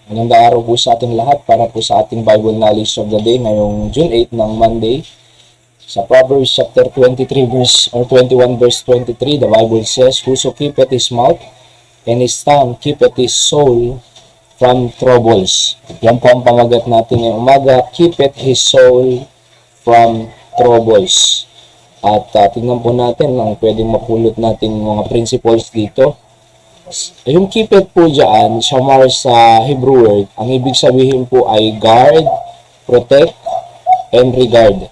Magandang araw po sa ating lahat para po sa ating Bible Knowledge of the Day ngayong June 8 ng Monday. Sa Proverbs chapter 23 verse or 21 verse 23, the Bible says, "Whoso keepeth his mouth and his tongue keepeth his soul from troubles." Yan po ang pamagat natin ngayong umaga, keepeth his soul from troubles. At tingnan po natin ang pwedeng mapulot natin mga principles dito. Yung keep it po dyan, shamar sa Hebrew word, ang ibig sabihin po ay guard, protect, and regard.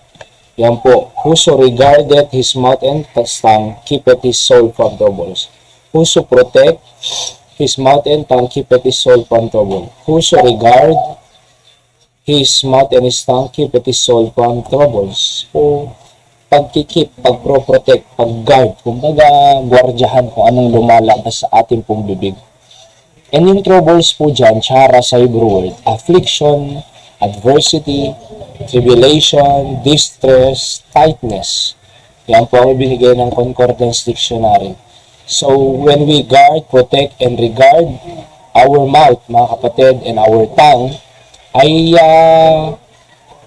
Yan po, whoso regardeth his mouth and tongue, keepeth his soul from troubles. Whoso protect his mouth and tongue, keepeth his soul from trouble. Whoso regard his mouth and his tongue, keepeth his soul from troubles. O pagkikip, pagpro-protect, pag-guard, kumbaga gwardiyahan kung anong lumalabas sa ating pong bibig. And yung troubles po dyan, tsara sa Hebrew word, affliction, adversity, tribulation, distress, tightness. Yan po ang ibinigay ng Concordance Dictionary. So, when we guard, protect, and regard our mouth, mga kapatid, and our tongue, ay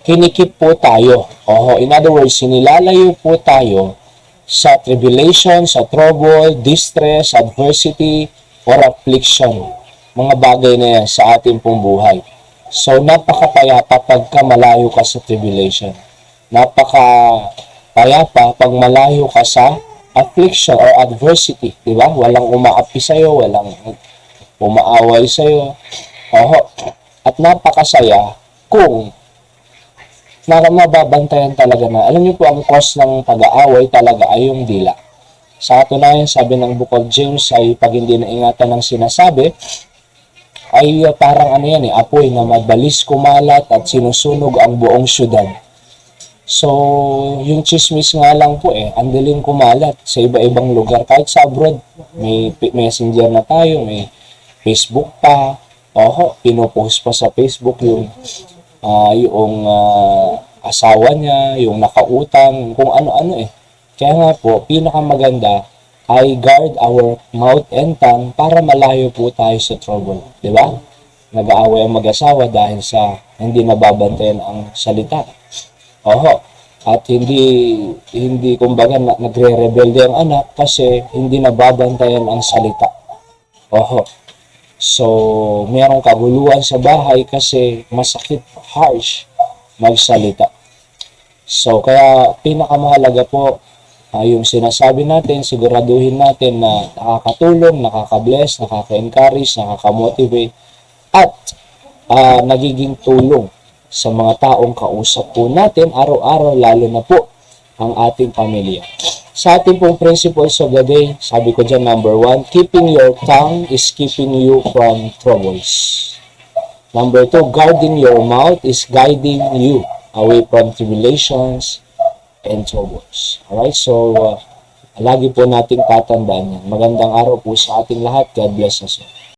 kinikip po tayo. In other words, sinilalayo po tayo sa tribulation, sa trouble, distress, adversity, or affliction. Mga bagay na yan sa ating pong buhay. So, napakapayapa pagka malayo ka sa tribulation. Napakapayapa pag malayo ka sa affliction or adversity. Diba? Walang umaapi sa'yo, walang umaaway sa'yo. At napakasaya kung mababantayan talaga na. Alam niyo po, ang cause ng pag-aaway talaga ay yung dila. Sa katunayan, sabi ng Book of James ay pag hindi naingatan ng sinasabi, ay parang apoy na madalis kumalat at sinusunog ang buong syudad. So, yung chismis nga lang po ang daling kumalat sa iba-ibang lugar. Kahit sa abroad, may messenger na tayo, may Facebook pa. Pinopost pa sa Facebook yung asawa niya, yung nakautang, kung ano-ano Kaya nga po, pinakamaganda ay guard our mouth and tongue para malayo po tayo sa trouble. Diba? Nag-aaway ang mag-asawa dahil sa hindi nababantayan ang salita. At hindi kumbaga nagre-rebelde ang anak kasi hindi nababantayan ang salita. So, mayroong kaguluhan sa bahay kasi masakit, harsh, magsalita. So, kaya pinakamahalaga po yung sinasabi natin, siguraduhin natin na nakakatulong, nakaka-bless, nakaka-encourage, nakaka-motivate, at nagiging tulong sa mga taong kausap po natin araw-araw, lalo na po ang ating pamilya. Sa ating pong principles of the day, sabi ko dyan, number 1, keeping your tongue is keeping you from troubles. Number 2, guarding your mouth is guiding you away from tribulations and troubles. Alright, so lagi po nating tatandaan yan. Magandang araw po sa ating lahat. God bless us all.